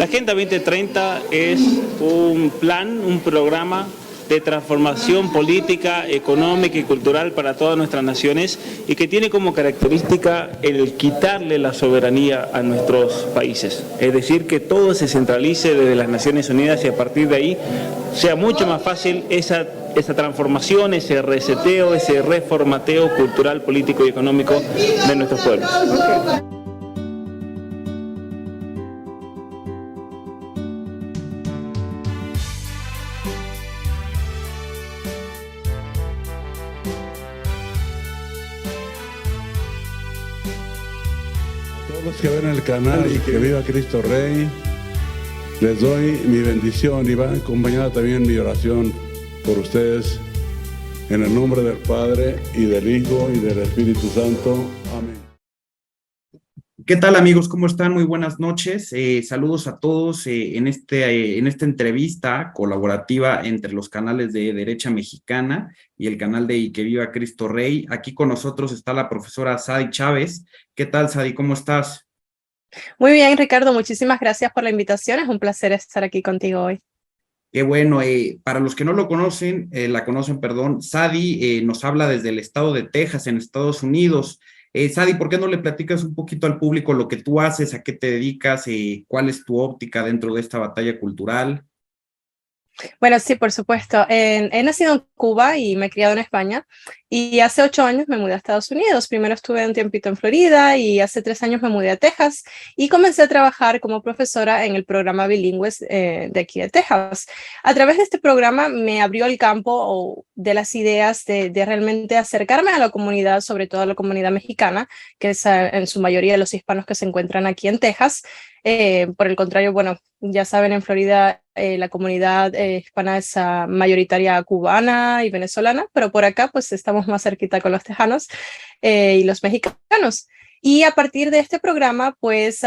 La Agenda 2030 es un plan, un programa de transformación política, económica y cultural para todas nuestras naciones y que tiene como característica el quitarle la soberanía a nuestros países. Es decir, que todo se centralice desde las Naciones Unidas y a partir de ahí sea mucho más fácil esa transformación, ese reseteo, ese reformateo cultural, político y económico de nuestros pueblos. Todos los que ven el canal y que viva Cristo Rey, les doy mi bendición y va acompañada también mi oración por ustedes en el nombre del Padre y del Hijo y del Espíritu Santo. Amén. ¿Qué tal, amigos? ¿Cómo están? Muy buenas noches. Saludos a todos en esta entrevista colaborativa entre los canales de Derecha Mexicana y el canal de Y que Viva Cristo Rey. Aquí con nosotros está la profesora Sadi Chávez. ¿Qué tal, Sadi? ¿Cómo estás? Muy bien, Ricardo. Muchísimas gracias por la invitación. Es un placer estar aquí contigo hoy. Qué bueno. Para los que no lo conocen, Sadi nos habla desde el estado de Texas, en Estados Unidos. Sadi, ¿por qué no le platicas un poquito al público lo que tú haces, a qué te dedicas, cuál es tu óptica dentro de esta batalla cultural? Bueno, sí, por supuesto. He nacido en Cuba y me he criado en España. Y hace 8 años me mudé a Estados Unidos. Primero estuve un tiempito en Florida y hace 3 años me mudé a Texas y comencé a trabajar como profesora en el programa Bilingües de aquí de Texas. A través de este programa me abrió el campo de las ideas de realmente acercarme a la comunidad, sobre todo a la comunidad mexicana, que es en su mayoría los hispanos que se encuentran aquí en Texas. Por el contrario, bueno, ya saben, en Florida la comunidad hispana es mayoritaria cubana y venezolana, pero por acá pues estamos más cerquita con los tejanos y los mexicanos. Y a partir de este programa, pues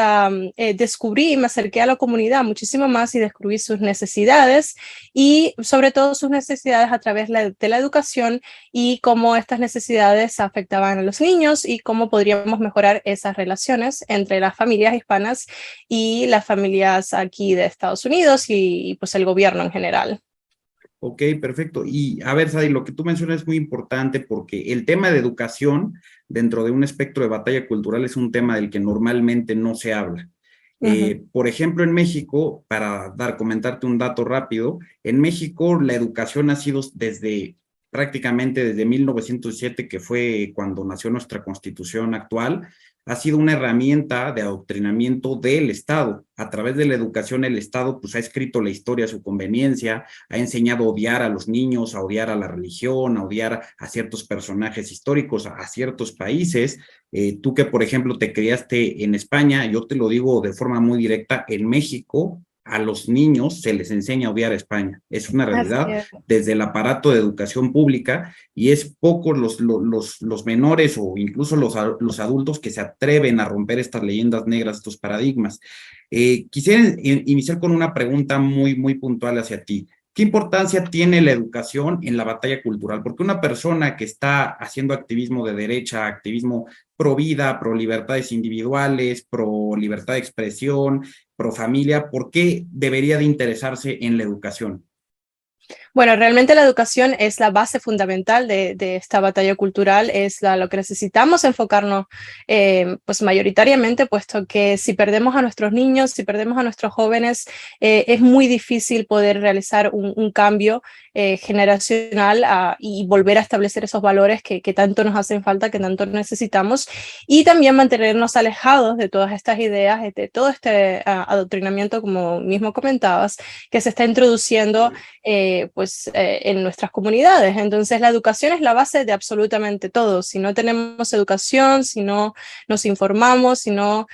descubrí y me acerqué a la comunidad muchísimo más y descubrí sus necesidades y sobre todo sus necesidades a través de la educación y cómo estas necesidades afectaban a los niños y cómo podríamos mejorar esas relaciones entre las familias hispanas y las familias aquí de Estados Unidos y pues el gobierno en general. Ok, perfecto. Y a ver, Sadi, lo que tú mencionas es muy importante porque el tema de educación dentro de un espectro de batalla cultural es un tema del que normalmente no se habla. Por ejemplo, en México, para comentarte un dato rápido, en México la educación ha sido prácticamente desde 1907, que fue cuando nació nuestra Constitución actual, ha sido una herramienta de adoctrinamiento del Estado. A través de la educación, el Estado pues ha escrito la historia a su conveniencia, ha enseñado a odiar a los niños, a odiar a la religión, a odiar a ciertos personajes históricos, a ciertos países. Tú que, por ejemplo, te criaste en España, yo te lo digo de forma muy directa, en México a los niños se les enseña a odiar a España. Es una realidad desde el aparato de educación pública y es pocos los menores o incluso los adultos que se atreven a romper estas leyendas negras, estos paradigmas. Quisiera iniciar con una pregunta muy, muy puntual hacia ti. ¿Qué importancia tiene la educación en la batalla cultural? Porque una persona que está haciendo activismo de derecha, activismo pro vida, pro libertades individuales, pro libertad de expresión, pro familia, ¿por qué debería de interesarse en la educación? Bueno, realmente la educación es la base fundamental de esta batalla cultural, es lo que necesitamos enfocarnos pues mayoritariamente, puesto que si perdemos a nuestros niños, si perdemos a nuestros jóvenes, es muy difícil poder realizar un cambio generacional y volver a establecer esos valores que tanto nos hacen falta, que tanto necesitamos, y también mantenernos alejados de todas estas ideas, de todo este adoctrinamiento, como mismo comentabas, que se está introduciendo en nuestras comunidades. Entonces la educación es la base de absolutamente todo. Si no tenemos educación, si no nos informamos, si no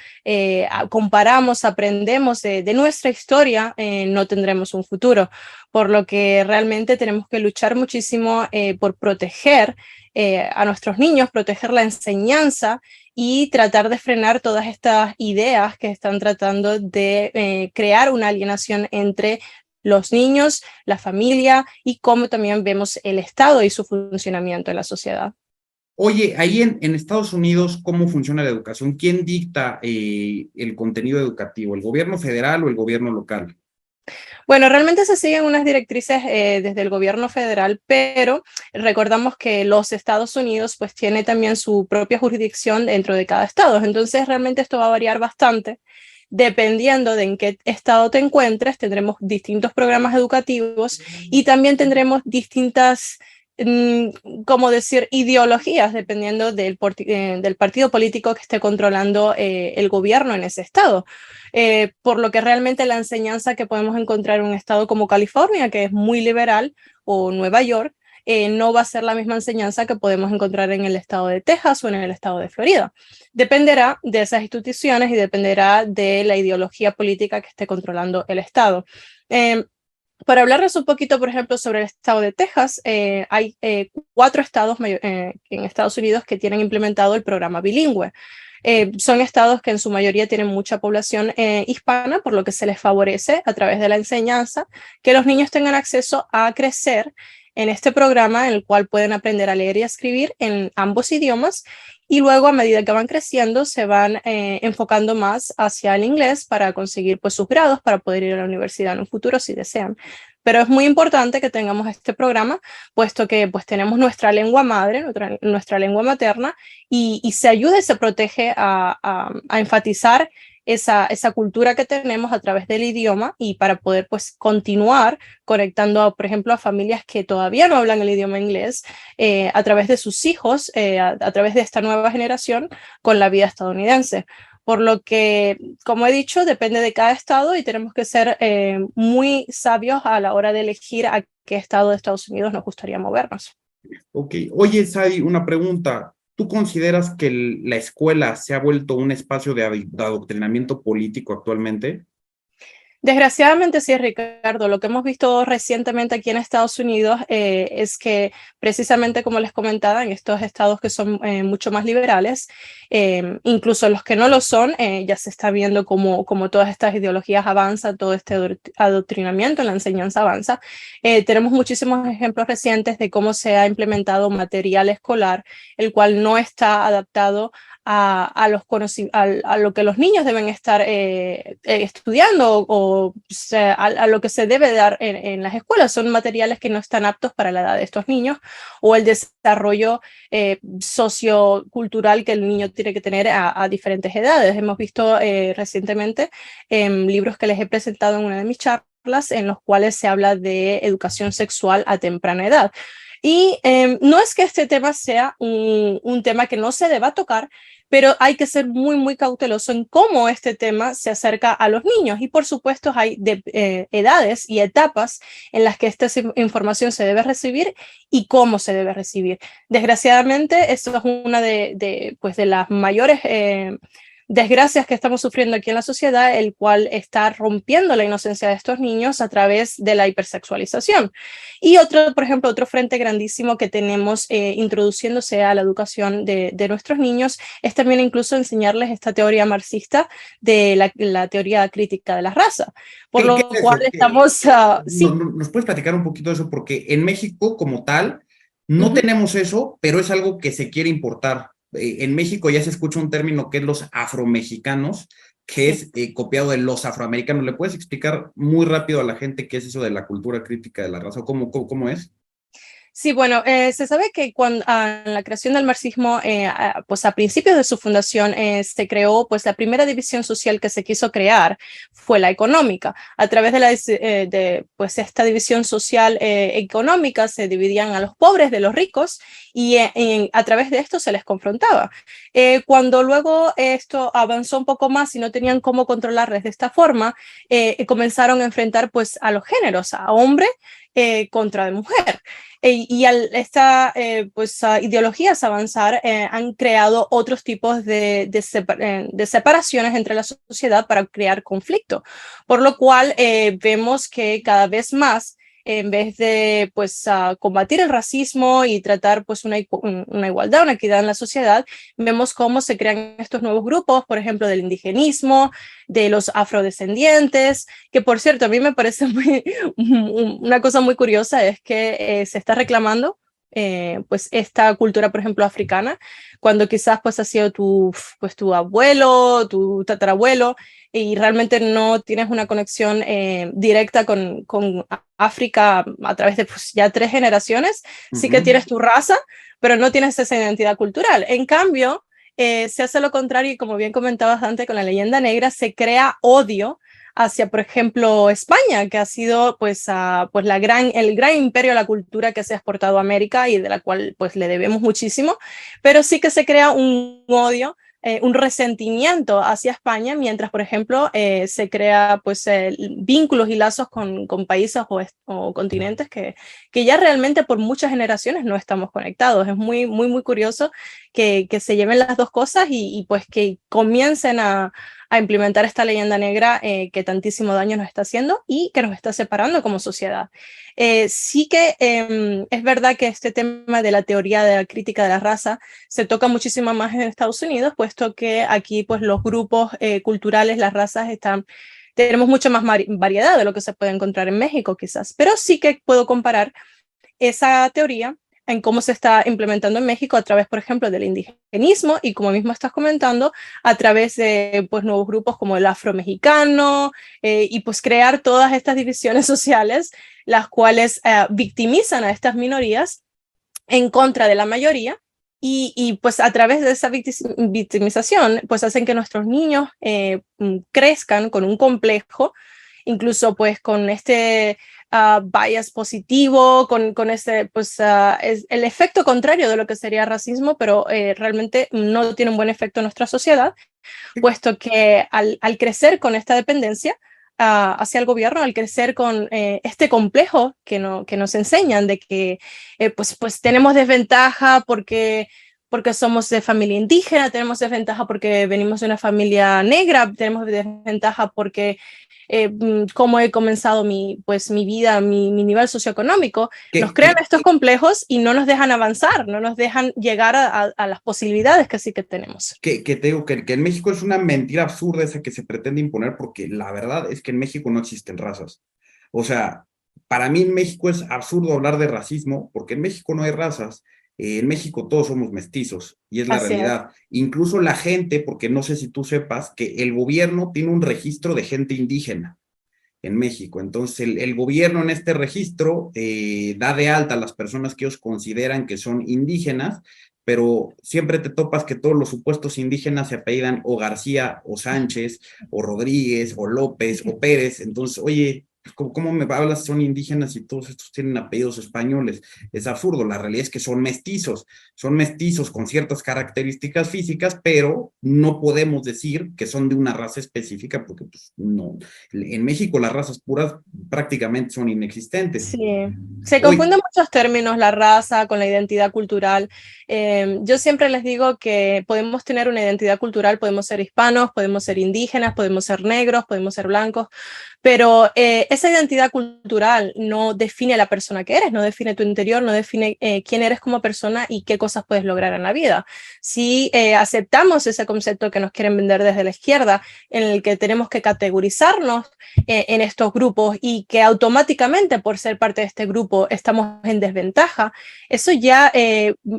comparamos, aprendemos de nuestra historia, no tendremos un futuro. Por lo que realmente tenemos que luchar muchísimo por proteger a nuestros niños, proteger la enseñanza y tratar de frenar todas estas ideas que están tratando de crear una alienación entre los niños, la familia y cómo también vemos el Estado y su funcionamiento en la sociedad. Oye, ahí en Estados Unidos, ¿cómo funciona la educación? ¿Quién dicta el contenido educativo? ¿El gobierno federal o el gobierno local? Bueno, realmente se siguen unas directrices desde el gobierno federal, pero recordamos que los Estados Unidos pues tiene también su propia jurisdicción dentro de cada estado. Entonces realmente esto va a variar bastante. Dependiendo de en qué estado te encuentres, tendremos distintos programas educativos y también tendremos distintas, como decir, ideologías, dependiendo del partido político que esté controlando el gobierno en ese estado. Por lo que realmente la enseñanza que podemos encontrar en un estado como California, que es muy liberal, o Nueva York, no va a ser la misma enseñanza que podemos encontrar en el estado de Texas o en el estado de Florida. Dependerá de esas instituciones y dependerá de la ideología política que esté controlando el estado. Para hablarles un poquito, por ejemplo, sobre el estado de Texas, hay 4 estados en Estados Unidos que tienen implementado el programa bilingüe. Son estados que en su mayoría tienen mucha población hispana, por lo que se les favorece a través de la enseñanza que los niños tengan acceso a crecer en este programa en el cual pueden aprender a leer y a escribir en ambos idiomas y luego a medida que van creciendo se van enfocando más hacia el inglés para conseguir pues sus grados para poder ir a la universidad en un futuro si desean. Pero es muy importante que tengamos este programa, puesto que pues tenemos nuestra lengua madre, nuestra lengua materna, y se ayuda y se protege a enfatizar esa cultura que tenemos a través del idioma y para poder pues continuar conectando, por ejemplo, a familias que todavía no hablan el idioma inglés a través de sus hijos, a través de esta nueva generación con la vida estadounidense. Por lo que, como he dicho, depende de cada estado y tenemos que ser muy sabios a la hora de elegir a qué estado de Estados Unidos nos gustaría movernos. Ok. Oye, Sadi, una pregunta. ¿Tú consideras que la escuela se ha vuelto un espacio de adoctrinamiento político actualmente? Desgraciadamente sí, Ricardo. Lo que hemos visto recientemente aquí en Estados Unidos es que precisamente como les comentaba, en estos estados que son mucho más liberales, incluso los que no lo son, ya se está viendo como todas estas ideologías avanzan, todo este adoctrinamiento en la enseñanza avanza. Tenemos muchísimos ejemplos recientes de cómo se ha implementado material escolar, el cual no está adaptado a lo que los niños deben estar estudiando o sea, a lo que se debe dar en las escuelas. Son materiales que no están aptos para la edad de estos niños o el desarrollo sociocultural que el niño tiene que tener a diferentes edades. Hemos visto recientemente libros que les he presentado en una de mis charlas en los cuales se habla de educación sexual a temprana edad. Y no es que este tema sea un tema que no se deba tocar, pero hay que ser muy, muy cauteloso en cómo este tema se acerca a los niños. Y por supuesto hay edades y etapas en las que esta información se debe recibir y cómo se debe recibir. Desgraciadamente, esto es una pues de las mayores desgracias que estamos sufriendo aquí en la sociedad, el cual está rompiendo la inocencia de estos niños a través de la hipersexualización. Y otro, por ejemplo, otro frente grandísimo que tenemos introduciéndose a la educación de nuestros niños es también incluso enseñarles esta teoría marxista de la teoría crítica de la raza. Por lo cual estamos... sí. ¿Nos puedes platicar un poquito de eso? Porque en México como tal no tenemos eso, pero es algo que se quiere importar. En México ya se escucha un término que es los afromexicanos, que es copiado de los afroamericanos. ¿Le puedes explicar muy rápido a la gente qué es eso de la cultura crítica de la raza? ¿Cómo es? Sí, bueno, se sabe que cuando la creación del marxismo, pues a principios de su fundación se creó, pues la primera división social que se quiso crear fue la económica. A través de pues esta división social económica se dividían a los pobres de los ricos y a través de esto se les confrontaba. Cuando luego esto avanzó un poco más y no tenían cómo controlarles de esta forma, comenzaron a enfrentar pues a los géneros, a hombre contra de mujer. Y al pues, ideologías avanzar, han creado otros tipos de separaciones entre la sociedad para crear conflicto, por lo cual vemos que cada vez más, en vez de pues, combatir el racismo y tratar pues, una igualdad, una equidad en la sociedad, vemos cómo se crean estos nuevos grupos, por ejemplo, del indigenismo, de los afrodescendientes, que por cierto, a mí me parece una cosa muy curiosa, es que se está reclamando pues esta cultura, por ejemplo, africana, cuando quizás pues ha sido tu abuelo, tu tatarabuelo, y realmente no tienes una conexión directa con África a través de pues, ya 3 generaciones. Sí que tienes tu raza, pero no tienes esa identidad cultural. En cambio, se hace lo contrario, y como bien comentabas antes con la leyenda negra, se crea odio hacia, por ejemplo, España, que ha sido pues, pues el gran imperio de la cultura que se ha exportado a América y de la cual pues le debemos muchísimo, pero sí que se crea un odio, un resentimiento hacia España, mientras, por ejemplo, se crea pues vínculos y lazos con países o continentes que ya realmente por muchas generaciones no estamos conectados. Es muy, muy, muy curioso que se lleven las dos cosas y pues que comiencen a implementar esta leyenda negra que tantísimo daño nos está haciendo y que nos está separando como sociedad. Sí que es verdad que este tema de la teoría de la crítica de la raza se toca muchísimo más en Estados Unidos, puesto que aquí pues los grupos culturales, las razas tenemos mucha más variedad de lo que se puede encontrar en México quizás, pero sí que puedo comparar esa teoría en cómo se está implementando en México a través, por ejemplo, del indigenismo y, como mismo estás comentando, a través de pues, nuevos grupos como el afromexicano y pues crear todas estas divisiones sociales, las cuales victimizan a estas minorías en contra de la mayoría y pues a través de esa victimización pues hacen que nuestros niños crezcan con un complejo, incluso pues con este bias positivo, con este, pues es el efecto contrario de lo que sería racismo, pero realmente no tiene un buen efecto en nuestra sociedad, puesto que al crecer con esta dependencia hacia el gobierno, al crecer con este complejo que nos enseñan de que pues tenemos desventaja porque somos de familia indígena, tenemos desventaja porque venimos de una familia negra, tenemos desventaja porque cómo he comenzado pues, mi vida, mi nivel socioeconómico, nos crean estos complejos y no nos dejan avanzar, no nos dejan llegar a las posibilidades que sí que tenemos. Que te digo que en México es una mentira absurda esa que se pretende imponer, porque la verdad es que en México no existen razas. O sea, para mí en México es absurdo hablar de racismo, porque en México no hay razas. En México todos somos mestizos, y es la realidad. Incluso la gente, porque no sé si tú sepas, que el gobierno tiene un registro de gente indígena en México. Entonces, el gobierno en este registro da de alta a las personas que ellos consideran que son indígenas, pero siempre te topas que todos los supuestos indígenas se apellidan o García, o Sánchez, o Rodríguez, o López, o Pérez. Entonces, oye, ¿cómo me hablas? Son indígenas y todos estos tienen apellidos españoles. Es absurdo. La realidad es que son mestizos con ciertas características físicas, pero no podemos decir que son de una raza específica, porque pues, no. En México las razas puras prácticamente son inexistentes. Sí, se confunden muchos términos, la raza con la identidad cultural. Yo siempre les digo que podemos tener una identidad cultural, podemos ser hispanos, podemos ser indígenas, podemos ser negros, podemos ser blancos, pero esa identidad cultural no define a la persona que eres, no define tu interior, no define quién eres como persona y qué cosas puedes lograr en la vida. Si aceptamos ese concepto que nos quieren vender desde la izquierda, en el que tenemos que categorizarnos en estos grupos y que automáticamente por ser parte de este grupo estamos en desventaja, eso ya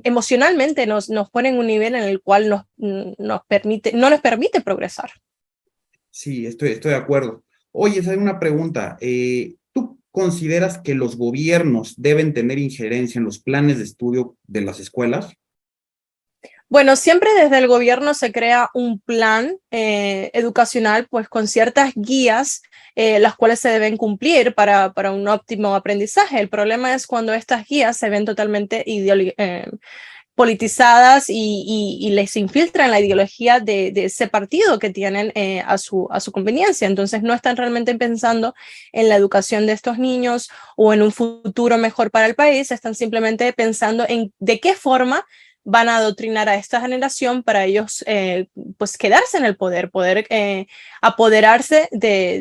emocionalmente nos pone en un nivel en el cual no nos permite progresar. Sí, estoy de acuerdo. Oye, esa es una pregunta. ¿Tú consideras que los gobiernos deben tener injerencia en los planes de estudio de las escuelas? Bueno, siempre desde el gobierno se crea un plan educacional, pues con ciertas guías, las cuales se deben cumplir para un óptimo aprendizaje. El problema es cuando estas guías se ven totalmente politizadas y les infiltran la ideología de ese partido que tienen a su conveniencia. Entonces no están realmente pensando en la educación de estos niños o en un futuro mejor para el país, están simplemente pensando en de qué forma van a adoctrinar a esta generación para ellos pues quedarse en el poder apoderarse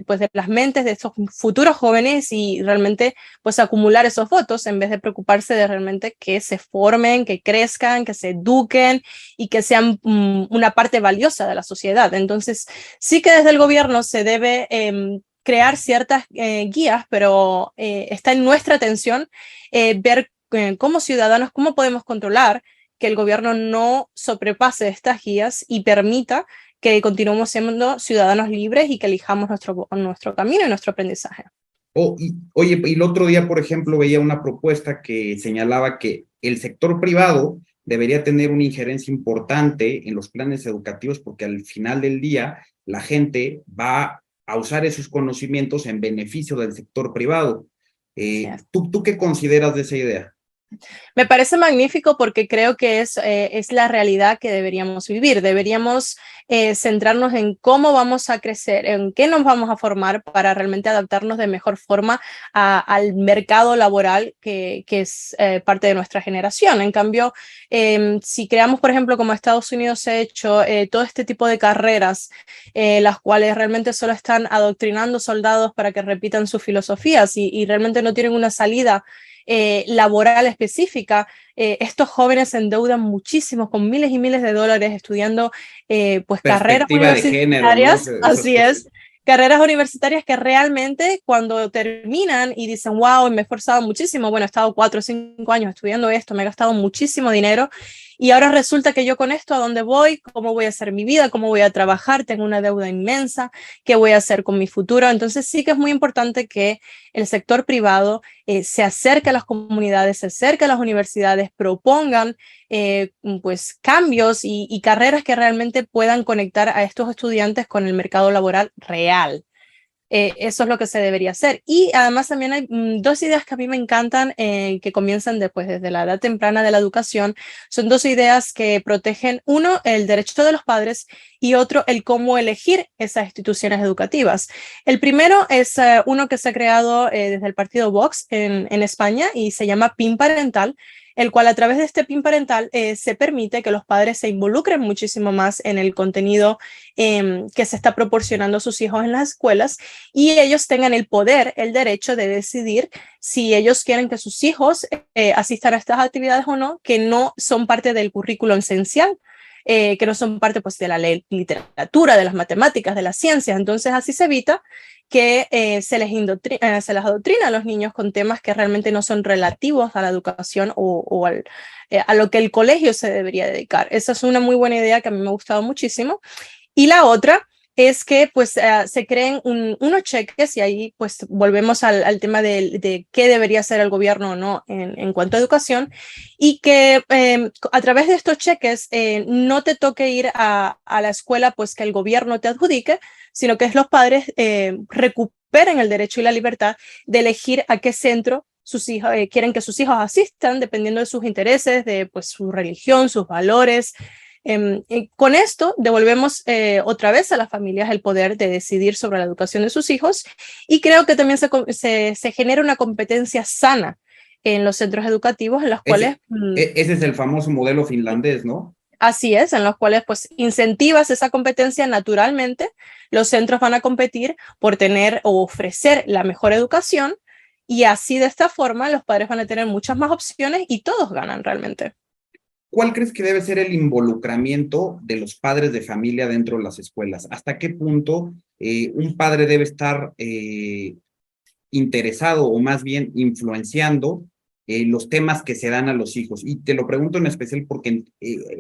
pues, de las mentes de estos futuros jóvenes y realmente pues acumular esos votos en vez de preocuparse de realmente que se formen, que crezcan, que se eduquen y que sean una parte valiosa de la sociedad. Entonces sí que desde el gobierno se debe crear ciertas guías, pero está en nuestra atención ver como ciudadanos, cómo podemos controlar que el gobierno no sobrepase estas guías y permita que continuemos siendo ciudadanos libres y que elijamos nuestro camino y nuestro aprendizaje. Oye, y el otro día, por ejemplo, veía una propuesta que señalaba que el sector privado debería tener una injerencia importante en los planes educativos porque al final del día la gente va a usar esos conocimientos en beneficio del sector privado. ¿Tú qué consideras de esa idea? Me parece magnífico porque creo que es la realidad que deberíamos vivir. Deberíamos centrarnos en cómo vamos a crecer, en qué nos vamos a formar para realmente adaptarnos de mejor forma al mercado laboral que es parte de nuestra generación. En cambio, si creamos, por ejemplo, como Estados Unidos se ha hecho, todo este tipo de carreras, las cuales realmente solo están adoctrinando soldados para que repitan sus filosofías y realmente no tienen una salida laboral específica, estos jóvenes se endeudan muchísimo con miles y miles de dólares estudiando pues carreras universitarias, género, ¿no? Así es, carreras universitarias que realmente cuando terminan y dicen, wow, me he esforzado muchísimo, bueno, he estado 4 o 5 años estudiando esto, me he gastado muchísimo dinero y ahora resulta que yo con esto, ¿a dónde voy? ¿Cómo voy a hacer mi vida? ¿Cómo voy a trabajar? Tengo una deuda inmensa, ¿qué voy a hacer con mi futuro? Entonces sí que es muy importante que el sector privado se acerque a las comunidades, se acerque a las universidades, propongan pues cambios y carreras que realmente puedan conectar a estos estudiantes con el mercado laboral real. Eso es lo que se debería hacer. Y además también hay 2 ideas que a mí me encantan, que comienzan desde la edad temprana de la educación. Son 2 ideas que protegen, uno, el derecho de los padres y otro, el cómo elegir esas instituciones educativas. El primero es uno que se ha creado desde el partido Vox en España y se llama PIN parental, el cual a través de este PIN parental se permite que los padres se involucren muchísimo más en el contenido que se está proporcionando a sus hijos en las escuelas y ellos tengan el poder, el derecho de decidir si ellos quieren que sus hijos asistan a estas actividades o no, que no son parte del currículo esencial. Que no son parte pues, de la literatura, de las matemáticas, de las ciencias. Entonces así se evita que se les adoctrina a los niños con temas que realmente no son relativos a la educación o a lo que el colegio se debería dedicar. Esa es una muy buena idea que a mí me ha gustado muchísimo. Y la otra es que pues se creen unos cheques y ahí pues volvemos al tema de qué debería hacer el gobierno o no en cuanto a educación y que a través de estos cheques no te toque ir a la escuela pues que el gobierno te adjudique, sino que los padres recuperen el derecho y la libertad de elegir a qué centro sus hijos quieren que sus hijos asistan dependiendo de sus intereses, de pues su religión, sus valores. Con esto devolvemos otra vez a las familias el poder de decidir sobre la educación de sus hijos y creo que también se genera una competencia sana en los centros educativos en los cuales... Ese es el famoso modelo finlandés, ¿no? Así es, en los cuales pues incentivas esa competencia naturalmente, los centros van a competir por tener o ofrecer la mejor educación y así de esta forma los padres van a tener muchas más opciones y todos ganan realmente. ¿Cuál crees que debe ser el involucramiento de los padres de familia dentro de las escuelas? ¿Hasta qué punto un padre debe estar interesado o más bien influenciando los temas que se dan a los hijos? Y te lo pregunto en especial porque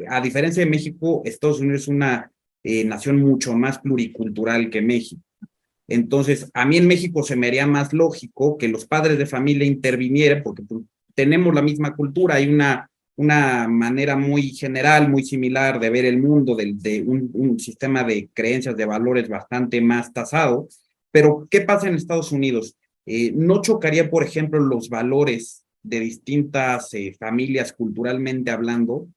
a diferencia de México, Estados Unidos es una nación mucho más pluricultural que México. Entonces, a mí en México se me haría más lógico que los padres de familia intervinieran porque pues, tenemos la misma cultura, hay una manera muy general, muy similar de ver el mundo, de un sistema de creencias, de valores bastante más tasado. Pero, ¿qué pasa en Estados Unidos? ¿No chocaría, por ejemplo, los valores de distintas familias culturalmente hablando,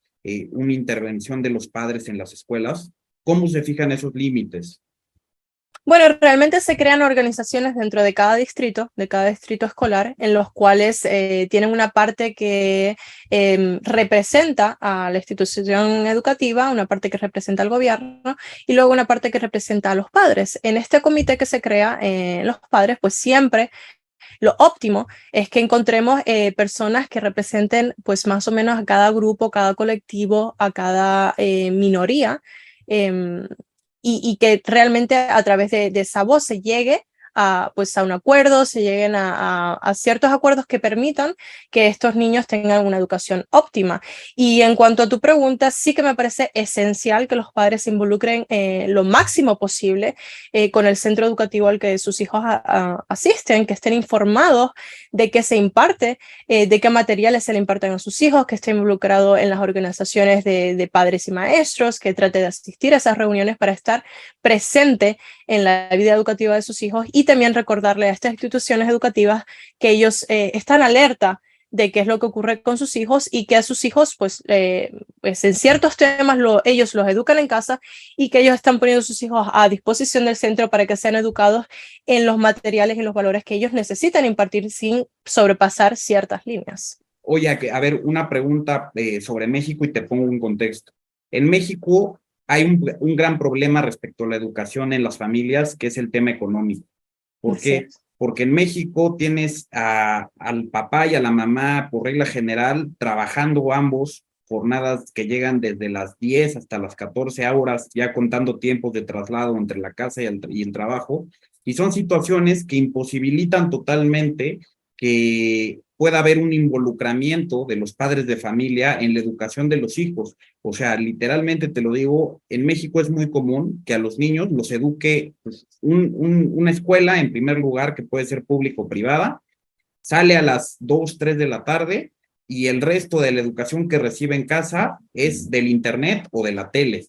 una intervención de los padres en las escuelas? ¿Cómo se fijan esos límites? Bueno, realmente se crean organizaciones dentro de cada distrito escolar, en los cuales tienen una parte que representa a la institución educativa, una parte que representa al gobierno y luego una parte que representa a los padres. En este comité que se crea, los padres, pues siempre lo óptimo es que encontremos personas que representen pues más o menos a cada grupo, cada colectivo, a cada minoría. Y que realmente a través de esa voz se llegue pues a un acuerdo, se lleguen a ciertos acuerdos que permitan que estos niños tengan una educación óptima. Y en cuanto a tu pregunta, sí que me parece esencial que los padres se involucren lo máximo posible con el centro educativo al que sus hijos asisten, que estén informados de qué se imparte, de qué materiales se le imparten a sus hijos, que esté involucrado en las organizaciones de padres y maestros, que trate de asistir a esas reuniones para estar presente en la vida educativa de sus hijos, y también recordarle a estas instituciones educativas que ellos están alerta de qué es lo que ocurre con sus hijos y que a sus hijos, pues en ciertos temas ellos los educan en casa y que ellos están poniendo a sus hijos a disposición del centro para que sean educados en los materiales y los valores que ellos necesitan impartir sin sobrepasar ciertas líneas. Oye, a ver, una pregunta sobre México y te pongo un contexto. En México hay un gran problema respecto a la educación en las familias, que es el tema económico. ¿Por qué? Porque en México tienes al papá y a la mamá, por regla general, trabajando ambos, jornadas que llegan desde las 10 hasta las 14 horas, ya contando tiempos de traslado entre la casa y el trabajo, y son situaciones que imposibilitan totalmente que pueda haber un involucramiento de los padres de familia en la educación de los hijos. O sea, literalmente te lo digo, en México es muy común que a los niños los eduque pues, una escuela, en primer lugar, que puede ser pública o privada, sale a las 2, 3 de la tarde y el resto de la educación que recibe en casa es del internet o de la tele.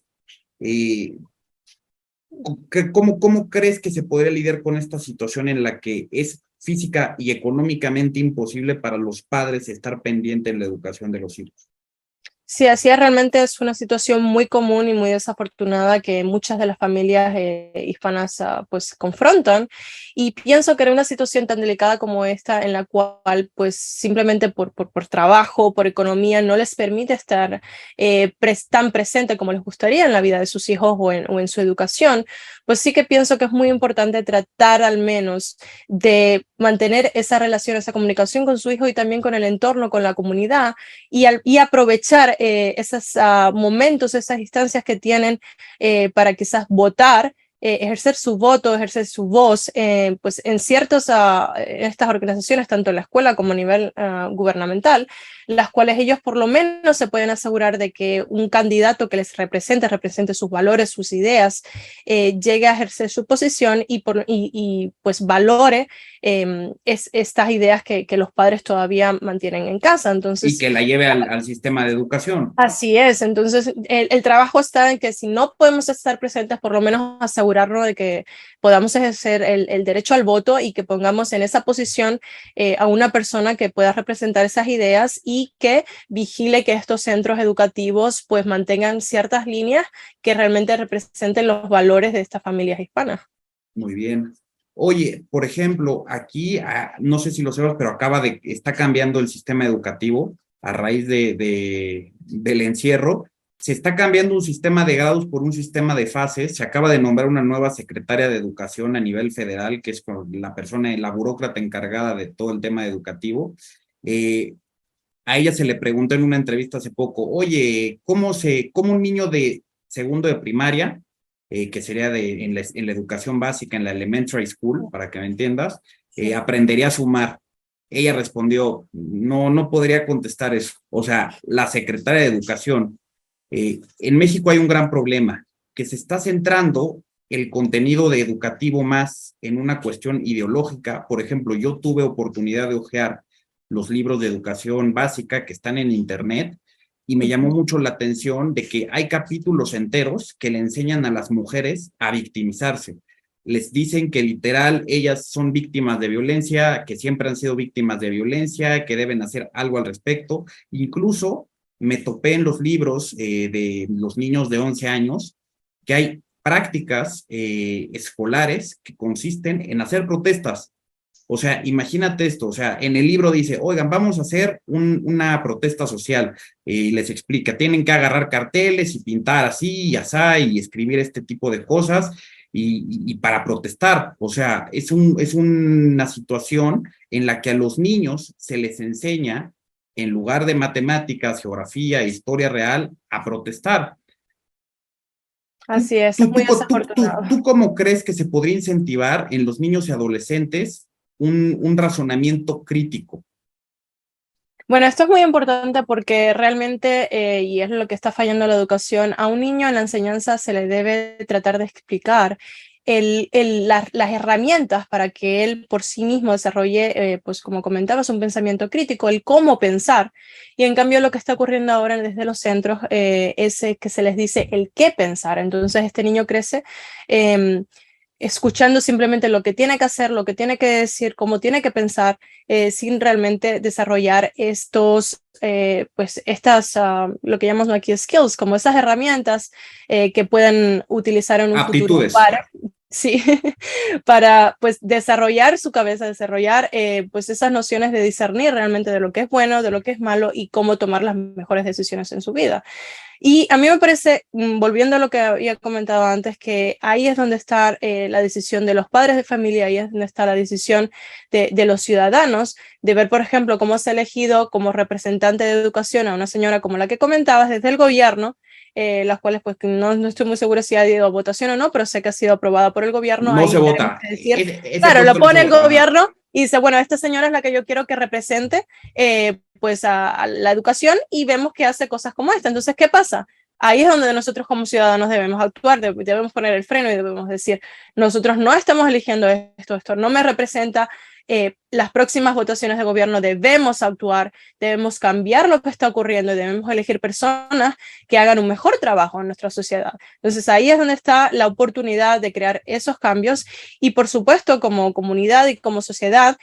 ¿Cómo crees que se podría lidiar con esta situación en la que es física y económicamente imposible para los padres estar pendientes en la educación de los hijos? Sí, así es, realmente es una situación muy común y muy desafortunada que muchas de las familias hispanas pues confrontan, y pienso que era una situación tan delicada como esta en la cual pues simplemente por trabajo, por economía, no les permite estar tan presente como les gustaría en la vida de sus hijos o en su educación. Pues sí que pienso que es muy importante tratar al menos de mantener esa relación, esa comunicación con su hijo y también con el entorno, con la comunidad, y aprovechar esos momentos, esas instancias que tienen para quizás votar, ejercer su voto, ejercer su voz, pues en estas organizaciones, tanto en la escuela como a nivel gubernamental, las cuales ellos por lo menos se pueden asegurar de que un candidato que les represente sus valores, sus ideas, llegue a ejercer su posición y pues valore estas ideas que los padres todavía mantienen en casa. Entonces, y que la lleve al sistema de educación. Así es, entonces el trabajo está en que si no podemos estar presentes, por lo menos asegurarnos de que podamos ejercer el derecho al voto y que pongamos en esa posición a una persona que pueda representar esas ideas y que vigile que estos centros educativos pues mantengan ciertas líneas que realmente representen los valores de estas familias hispanas. Muy bien. Oye, por ejemplo, aquí, no sé si lo sabes, pero está cambiando el sistema educativo a raíz del encierro. Se está cambiando un sistema de grados por un sistema de fases. Se acaba de nombrar una nueva secretaria de educación a nivel federal, que es la persona, la burócrata encargada de todo el tema educativo. A ella se le preguntó en una entrevista hace poco, oye, ¿cómo un niño de segundo de primaria, que sería en la educación básica, en la elementary school, para que me entiendas, aprendería a sumar? Ella respondió, no podría contestar eso. O sea, la secretaria de Educación. En México hay un gran problema, que se está centrando el contenido educativo más en una cuestión ideológica. Por ejemplo, yo tuve oportunidad de hojear los libros de educación básica que están en internet y me llamó mucho la atención de que hay capítulos enteros que le enseñan a las mujeres a victimizarse. Les dicen que literal ellas son víctimas de violencia, que siempre han sido víctimas de violencia, que deben hacer algo al respecto. Incluso me topé en los libros de los niños de 11 años que hay prácticas escolares que consisten en hacer protestas. O sea, imagínate esto, o sea, en el libro dice, oigan, vamos a hacer una protesta social, y les explica, tienen que agarrar carteles y pintar así y asá y escribir este tipo de cosas y para protestar. O sea, es una situación en la que a los niños se les enseña, en lugar de matemáticas, geografía, historia real, a protestar. Así es muy desafortunado. ¿Tú cómo crees que se podría incentivar en los niños y adolescentes un razonamiento crítico? Bueno, esto es muy importante porque realmente, y es lo que está fallando la educación, a un niño en la enseñanza se le debe tratar de explicar las herramientas para que él por sí mismo desarrolle, pues como comentabas, un pensamiento crítico, el cómo pensar. Y en cambio lo que está ocurriendo ahora desde los centros es que se les dice el qué pensar. Entonces este niño crece escuchando simplemente lo que tiene que hacer, lo que tiene que decir, cómo tiene que pensar, sin realmente desarrollar pues estas, lo que llamamos aquí skills, como esas herramientas que pueden utilizar en un futuro Aptitudes. para, sí, para pues desarrollar su cabeza, desarrollar pues esas nociones de discernir realmente de lo que es bueno, de lo que es malo y cómo tomar las mejores decisiones en su vida. Y a mí me parece, volviendo a lo que había comentado antes, que ahí es donde está la decisión de los padres de familia, ahí es donde está la decisión de los ciudadanos, de ver, por ejemplo, cómo se ha elegido como representante de educación a una señora como la que comentabas desde el gobierno, las cuales pues no estoy muy segura si ha ido a votación o no, pero sé que ha sido aprobada por el gobierno. No Ahí se tenemos vota. que decir, Ese claro, lo puesto no se pone el vota. gobierno y dice, bueno, esta señora es la que yo quiero que represente pues a la educación, y vemos que hace cosas como esta. Entonces, ¿qué pasa? Ahí es donde nosotros como ciudadanos debemos actuar, debemos poner el freno y debemos decir, nosotros no estamos eligiendo esto no me representa, las próximas votaciones de gobierno debemos actuar, debemos cambiar lo que está ocurriendo y debemos elegir personas que hagan un mejor trabajo en nuestra sociedad. Entonces ahí es donde está la oportunidad de crear esos cambios y por supuesto como comunidad y como sociedad,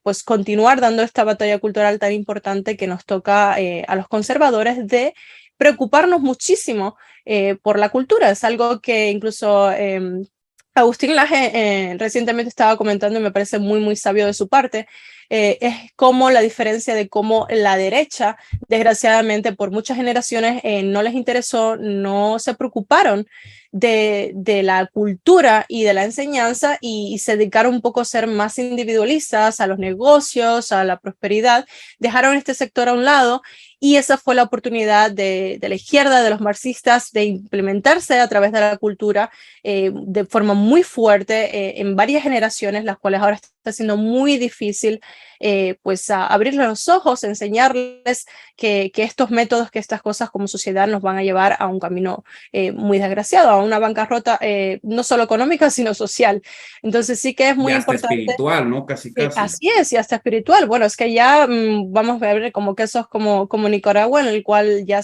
pues continuar dando esta batalla cultural tan importante que nos toca a los conservadores de preocuparnos muchísimo por la cultura. Es algo que incluso Agustín Laje recientemente estaba comentando y me parece muy sabio de su parte. Es como la diferencia de cómo la derecha, desgraciadamente, por muchas generaciones no les interesó, no se preocuparon de la cultura y de la enseñanza y se dedicaron un poco a ser más individualistas, a los negocios, a la prosperidad, dejaron este sector a un lado. Y esa fue la oportunidad de la izquierda, de los marxistas, de implementarse a través de la cultura de forma muy fuerte en varias generaciones, las cuales ahora está siendo muy difícil pues abrirles los ojos, enseñarles que estos métodos, que estas cosas como sociedad nos van a llevar a un camino muy desgraciado, a una bancarrota no solo económica, sino social. Entonces sí que es muy Y hasta importante. espiritual, ¿no? Casi. Así es, y hasta espiritual. Bueno, es que ya vamos a ver como casos como Nicaragua, en el cual ya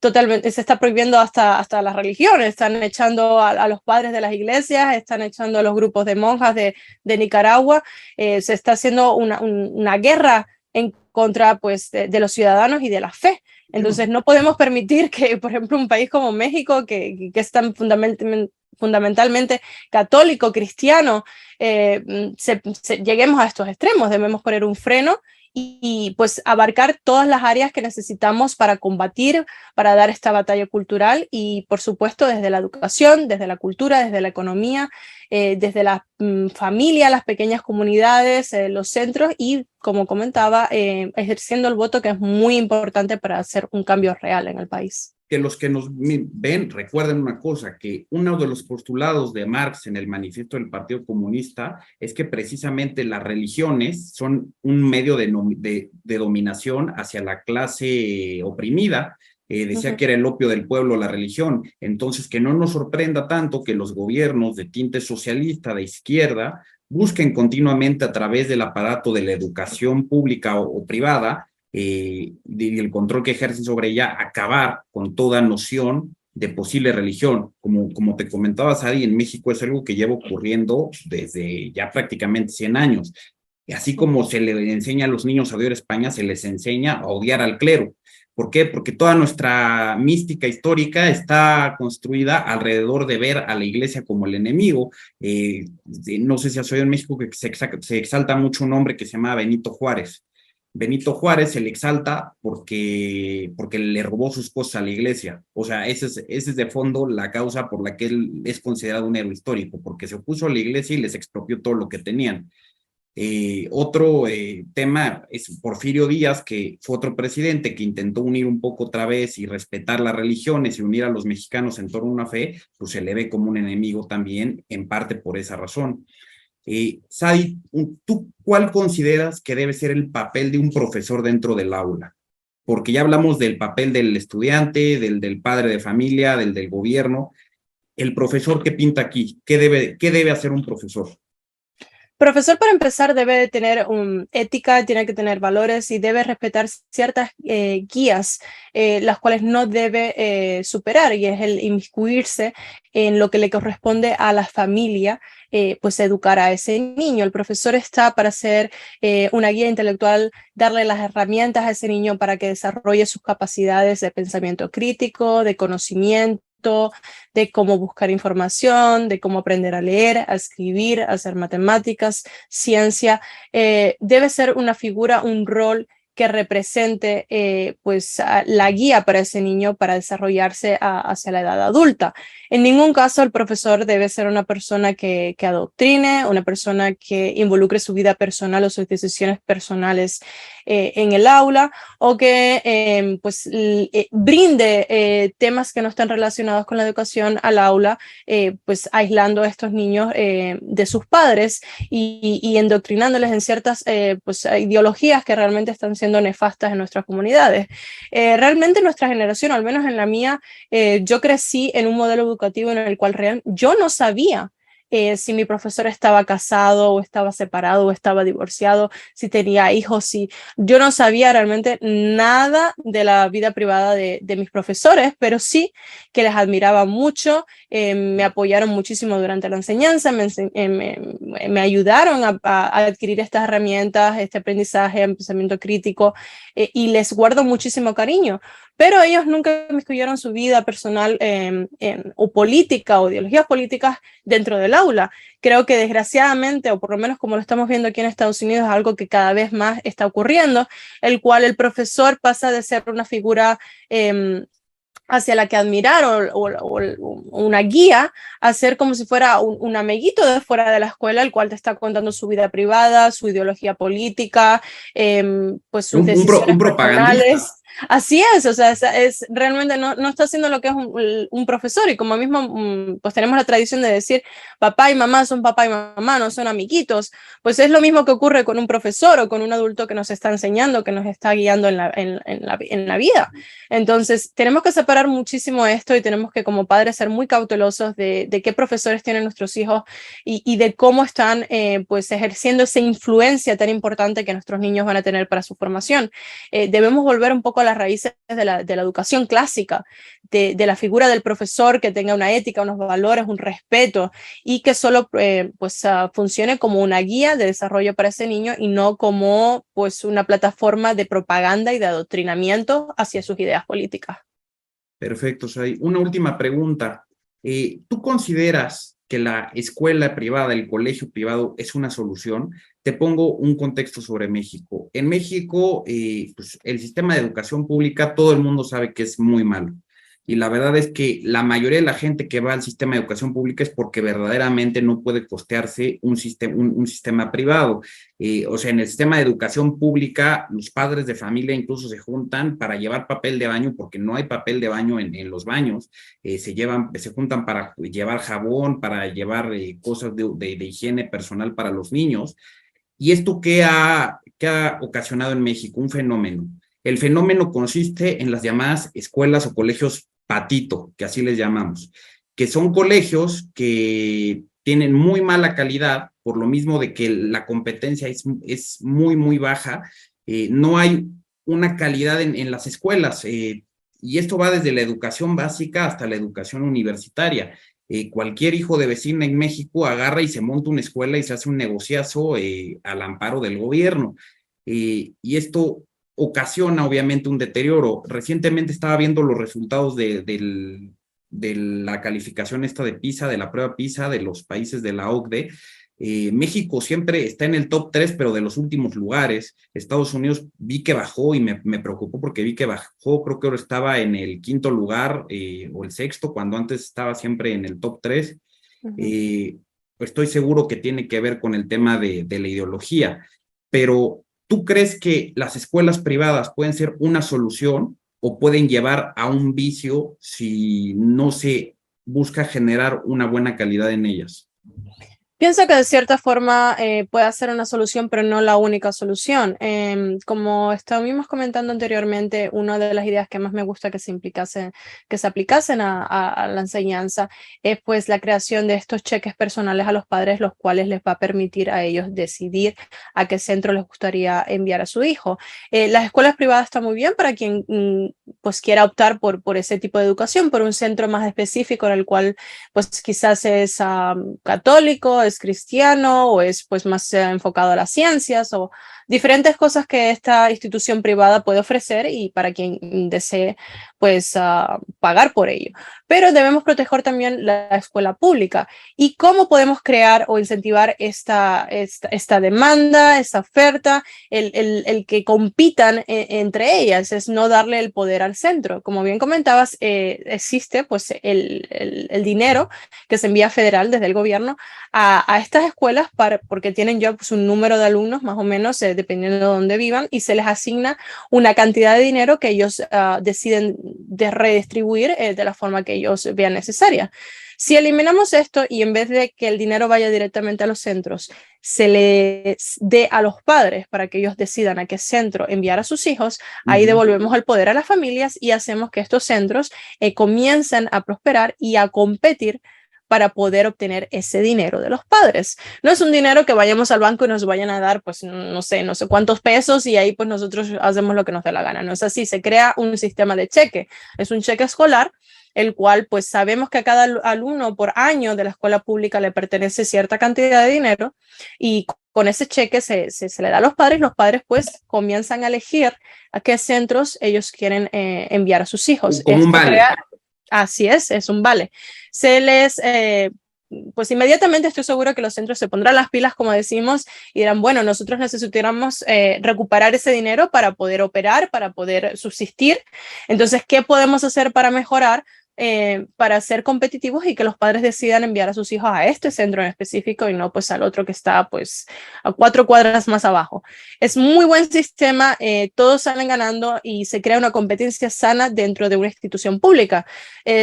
totalmente se está prohibiendo hasta las religiones, están echando a los padres de las iglesias, están echando a los grupos de monjas de Nicaragua, se está haciendo una guerra en contra pues de los ciudadanos y de la fe. Entonces no podemos permitir que, por ejemplo, un país como México, que es tan fundamentalmente católico, cristiano, lleguemos a estos extremos. Debemos poner un freno y pues abarcar todas las áreas que necesitamos para combatir, para dar esta batalla cultural y por supuesto desde la educación, desde la cultura, desde la economía, desde la familia, las pequeñas comunidades, los centros y como comentaba, ejerciendo el voto, que es muy importante para hacer un cambio real en el país. Que los que nos ven recuerden una cosa, que uno de los postulados de Marx en el manifiesto del Partido Comunista es que precisamente las religiones son un medio de dominación hacia la clase oprimida. Decía que era el opio del pueblo la religión. Entonces, que no nos sorprenda tanto que los gobiernos de tinte socialista de izquierda busquen continuamente a través del aparato de la educación pública o privada y el control que ejercen sobre ella, acabar con toda noción de posible religión. Como te comentaba, Sadi, en México es algo que lleva ocurriendo desde ya prácticamente 100 años. Y así como se le enseña a los niños a odiar a España, se les enseña a odiar al clero. ¿Por qué? Porque toda nuestra mística histórica está construida alrededor de ver a la iglesia como el enemigo. No sé si has oído en México que se exalta mucho un hombre que se llama Benito Juárez. Benito Juárez se le exalta porque le robó sus cosas a la iglesia. O sea, esa es de fondo la causa por la que él es considerado un héroe histórico, porque se opuso a la iglesia y les expropió todo lo que tenían. Otro tema es Porfirio Díaz, que fue otro presidente que intentó unir un poco otra vez y respetar las religiones y unir a los mexicanos en torno a una fe, pues se le ve como un enemigo también, en parte por esa razón. Sadi, ¿tú cuál consideras que debe ser el papel de un profesor dentro del aula? Porque ya hablamos del papel del estudiante, del padre de familia, del gobierno. ¿El profesor qué pinta aquí? ¿Qué debe hacer un profesor? Profesor, para empezar, debe de tener ética, tiene que tener valores y debe respetar ciertas guías, las cuales no debe superar, y es el inmiscuirse en lo que le corresponde a la familia, pues educar a ese niño. El profesor está para ser una guía intelectual, darle las herramientas a ese niño para que desarrolle sus capacidades de pensamiento crítico, de conocimiento, de cómo buscar información, de cómo aprender a leer, a escribir, a hacer matemáticas, ciencia. Debe ser una figura, un rol que represente pues la guía para ese niño para desarrollarse hacia la edad adulta. En ningún caso el profesor debe ser una persona que adoctrine, una persona que involucre su vida personal o sus decisiones personales en el aula, o que pues brinde temas que no están relacionados con la educación al aula, pues aislando a estos niños de sus padres y endoctrinándoles en ciertas pues, ideologías que realmente están siendo nefastas en nuestras comunidades. Realmente nuestra generación, al menos en la mía, yo crecí en un modelo educativo en el cual yo no sabía si mi profesor estaba casado o estaba separado o estaba divorciado, si tenía hijos, si yo no sabía realmente nada de la vida privada de mis profesores, pero sí que les admiraba mucho, me apoyaron muchísimo durante la enseñanza, me ayudaron a adquirir estas herramientas, este aprendizaje, pensamiento crítico, y les guardo muchísimo cariño. Pero ellos nunca inmiscuyeron su vida personal o política o ideologías políticas dentro del aula. Creo que desgraciadamente, o por lo menos como lo estamos viendo aquí en Estados Unidos, es algo que cada vez más está ocurriendo, el cual el profesor pasa de ser una figura hacia la que admirar o una guía, a ser como si fuera un amiguito de fuera de la escuela, el cual te está contando su vida privada, su ideología política, pues sus decisiones personales. Así es, o sea, realmente no está haciendo lo que es un profesor, y como mismo pues tenemos la tradición de decir papá y mamá son papá y mamá, no son amiguitos, pues es lo mismo que ocurre con un profesor o con un adulto que nos está enseñando, que nos está guiando en la vida. Entonces tenemos que separar muchísimo esto, y tenemos que como padres ser muy cautelosos de qué profesores tienen nuestros hijos y de cómo están pues ejerciendo esa influencia tan importante que nuestros niños van a tener para su formación. Debemos volver un poco a las raíces de la educación clásica, de la figura del profesor que tenga una ética, unos valores, un respeto, y que solo pues funcione como una guía de desarrollo para ese niño y no como pues una plataforma de propaganda y de adoctrinamiento hacia sus ideas políticas. Perfecto, Sadi. Una última pregunta. ¿Tú consideras que la escuela privada, el colegio privado es una solución? Te pongo un contexto sobre México. En México, pues, el sistema de educación pública, todo el mundo sabe que es muy malo. Y la verdad es que la mayoría de la gente que va al sistema de educación pública es porque verdaderamente no puede costearse un sistema privado. O sea, en el sistema de educación pública, los padres de familia incluso se juntan para llevar papel de baño, porque no hay papel de baño en los baños. Se juntan para llevar jabón, para llevar cosas de higiene personal para los niños. ¿Y esto qué ha ocasionado en México? Un fenómeno. El fenómeno consiste en las llamadas escuelas o colegios patito, que así les llamamos, que son colegios que tienen muy mala calidad, por lo mismo de que la competencia es muy, muy baja. No hay una calidad en las escuelas, y esto va desde la educación básica hasta la educación universitaria. Cualquier hijo de vecina en México agarra y se monta una escuela y se hace un negociazo al amparo del gobierno. Y esto ocasiona obviamente un deterioro. Recientemente estaba viendo los resultados de la calificación esta de PISA, de la prueba PISA de los países de la OCDE. México siempre está en el top 3, pero de los últimos lugares. Estados Unidos vi que bajó y me preocupó porque vi que bajó, creo que ahora estaba en el 5º lugar o el 6º, cuando antes estaba siempre en el top 3. estoy seguro que tiene que ver con el tema de la ideología, pero ¿tú crees que las escuelas privadas pueden ser una solución o pueden llevar a un vicio si no se busca generar una buena calidad en ellas? Pienso que de cierta forma puede ser una solución, pero no la única solución. Como estábamos comentando anteriormente, una de las ideas que más me gusta que se aplicasen a la enseñanza es pues la creación de estos cheques personales a los padres, los cuales les va a permitir a ellos decidir a qué centro les gustaría enviar a su hijo. Las escuelas privadas están muy bien para quien pues quiera optar por ese tipo de educación, por un centro más específico en el cual pues quizás es católico, es cristiano o es pues más enfocado a las ciencias o diferentes cosas que esta institución privada puede ofrecer y para quien desee pues pagar por ello. Pero debemos proteger también la escuela pública. ¿Y cómo podemos crear o incentivar esta demanda, esta oferta, el que compitan entre ellas? Es no darle el poder al centro. Como bien comentabas, existe pues el dinero que se envía federal desde el gobierno a estas escuelas porque tienen ya pues, un número de alumnos más o menos dependiendo de dónde vivan y se les asigna una cantidad de dinero que ellos deciden de redistribuir de la forma que ellos vean necesaria. Si eliminamos esto y en vez de que el dinero vaya directamente a los centros, se les dé a los padres para que ellos decidan a qué centro enviar a sus hijos, ahí devolvemos el poder a las familias y hacemos que estos centros comiencen a prosperar y a competir para poder obtener ese dinero de los padres. No es un dinero que vayamos al banco y nos vayan a dar, pues no sé cuántos pesos y ahí pues nosotros hacemos lo que nos dé la gana. No es así, se crea un sistema de cheque. Es un cheque escolar, el cual pues sabemos que a cada alumno por año de la escuela pública le pertenece cierta cantidad de dinero y con ese cheque se le da a los padres pues comienzan a elegir a qué centros ellos quieren enviar a sus hijos. Como un vale. Así es un vale. Se les, pues inmediatamente estoy seguro que los centros se pondrán las pilas, como decimos, y dirán, bueno, nosotros necesitamos recuperar ese dinero para poder operar, para poder subsistir. Entonces, ¿qué podemos hacer para mejorar? Para ser competitivos y que los padres decidan enviar a sus hijos a este centro en específico y no pues al otro que está pues a 4 cuadras más abajo. Es muy buen sistema, todos salen ganando y se crea una competencia sana dentro de una institución pública.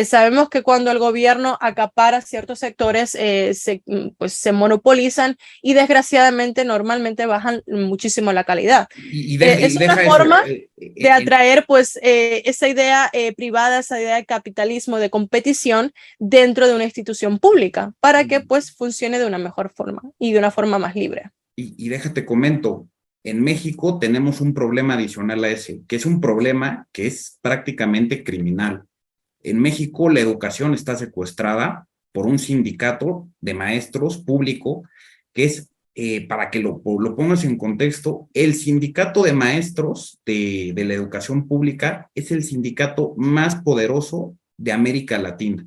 Sabemos que cuando el gobierno acapara ciertos sectores se monopolizan y desgraciadamente normalmente bajan muchísimo la calidad. Es una forma de atraer pues esa idea privada, esa idea de capitalismo, de competición dentro de una institución pública para que pues funcione de una mejor forma y de una forma más libre. Y déjate comento, en México tenemos un problema adicional a ese, que es un problema que es prácticamente criminal. En México la educación está secuestrada por un sindicato de maestros público que es, para que lo pongas en contexto, el sindicato de maestros de la educación pública es el sindicato más poderoso de América Latina.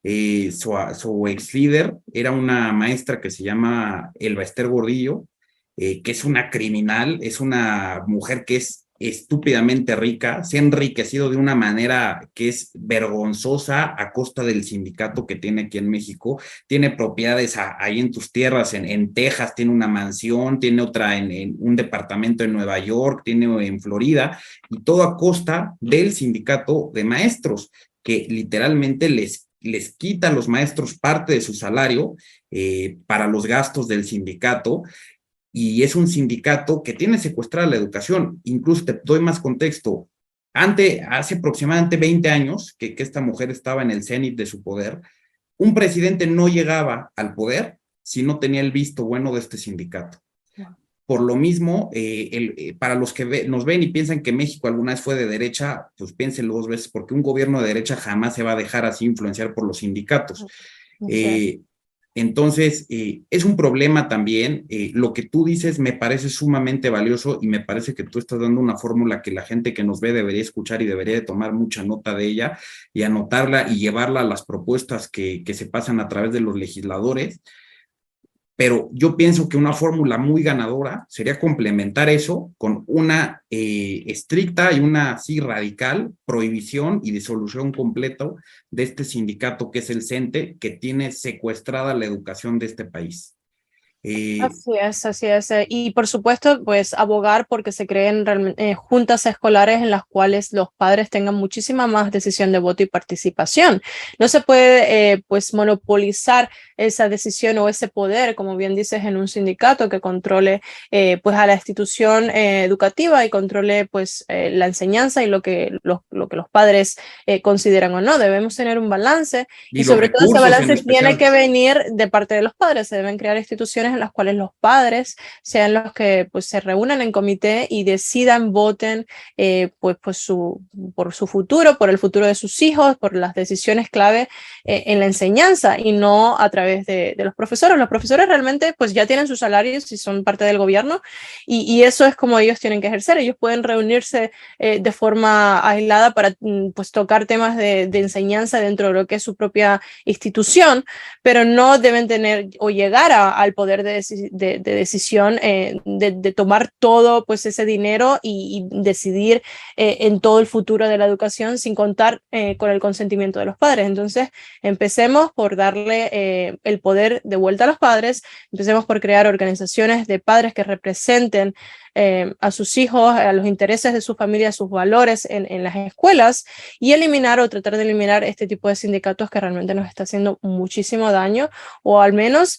Su ex líder era una maestra que se llama Elba Ester Gordillo, que es una criminal, es una mujer que es estúpidamente rica, se ha enriquecido de una manera que es vergonzosa a costa del sindicato que tiene aquí en México. Tiene propiedades ahí en tus tierras, en Texas, tiene una mansión, tiene otra en un departamento en Nueva York, tiene en Florida, y todo a costa del sindicato de maestros, que literalmente les quita a los maestros parte de su salario para los gastos del sindicato, y es un sindicato que tiene secuestrada la educación. Incluso te doy más contexto. Hace aproximadamente 20 años que esta mujer estaba en el cenit de su poder, un presidente no llegaba al poder si no tenía el visto bueno de este sindicato. Por lo mismo, para los que nos ven y piensan que México alguna vez fue de derecha, pues piénsenlo 2 veces, porque un gobierno de derecha jamás se va a dejar así influenciar por los sindicatos. Entonces, es un problema también. Lo que tú dices me parece sumamente valioso y me parece que tú estás dando una fórmula que la gente que nos ve debería escuchar y debería de tomar mucha nota de ella y anotarla y llevarla a las propuestas que se pasan a través de los legisladores. Pero yo pienso que una fórmula muy ganadora sería complementar eso con una estricta y una así radical prohibición y disolución completa de este sindicato que es el CENTE, que tiene secuestrada la educación de este país. Así es, así es. Y por supuesto, pues abogar porque se creen juntas escolares en las cuales los padres tengan muchísima más decisión de voto y participación. No se puede pues monopolizar esa decisión o ese poder, como bien dices, en un sindicato que controle pues a la institución educativa y controle pues la enseñanza y lo que los padres consideran o no. Debemos tener un balance y sobre todo ese balance tiene que venir de parte de los padres. Se deben crear instituciones en las cuales los padres sean los que pues se reúnan en comité y decidan, voten por su futuro, por el futuro de sus hijos, por las decisiones clave en la enseñanza y no a través de los profesores. Los profesores realmente pues ya tienen sus salarios y son parte del gobierno y eso es como ellos tienen que ejercer. Ellos pueden reunirse de forma aislada para pues tocar temas de enseñanza dentro de lo que es su propia institución, pero no deben tener o llegar al poder de decisión, de tomar todo pues ese dinero y decidir en todo el futuro de la educación sin contar con el consentimiento de los padres. Entonces, empecemos por darle el poder de vuelta a los padres, empecemos por crear organizaciones de padres que representen a sus hijos, a los intereses de su familia, a sus valores en las escuelas y eliminar o tratar de eliminar este tipo de sindicatos que realmente nos está haciendo muchísimo daño o al menos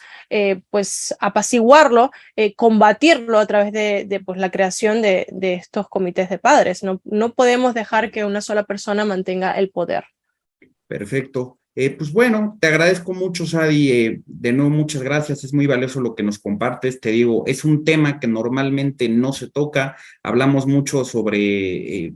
pues apaciguarlo, combatirlo a través de pues, la creación de estos comités de padres. No podemos dejar que una sola persona mantenga el poder. Perfecto. Pues bueno, te agradezco mucho, Sadi. De nuevo, muchas gracias. Es muy valioso lo que nos compartes. Te digo, es un tema que normalmente no se toca. Hablamos mucho sobre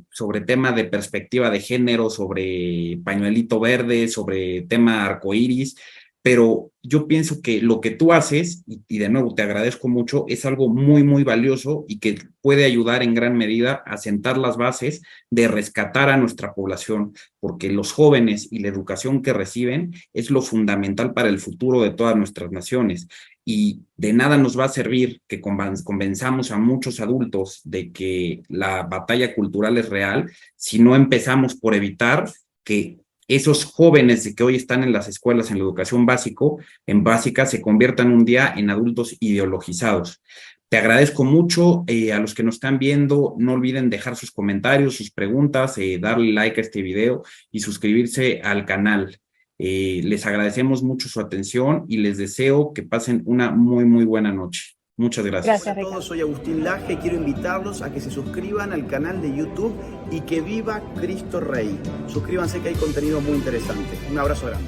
tema de perspectiva de género, sobre pañuelito verde, sobre tema arcoíris, pero yo pienso que lo que tú haces, y de nuevo te agradezco mucho, es algo muy, muy valioso y que puede ayudar en gran medida a sentar las bases de rescatar a nuestra población, porque los jóvenes y la educación que reciben es lo fundamental para el futuro de todas nuestras naciones. Y de nada nos va a servir que convenzamos a muchos adultos de que la batalla cultural es real si no empezamos por evitar que esos jóvenes que hoy están en las escuelas, en la educación básica, se conviertan un día en adultos ideologizados. Te agradezco mucho. A los que nos están viendo, no olviden dejar sus comentarios, sus preguntas, darle like a este video y suscribirse al canal. Les agradecemos mucho su atención y les deseo que pasen una muy, muy buena noche. Muchas gracias. Hola a todos, soy Agustín Laje. Quiero invitarlos a que se suscriban al canal de YouTube y que viva Cristo Rey. Suscríbanse que hay contenido muy interesante. Un abrazo grande.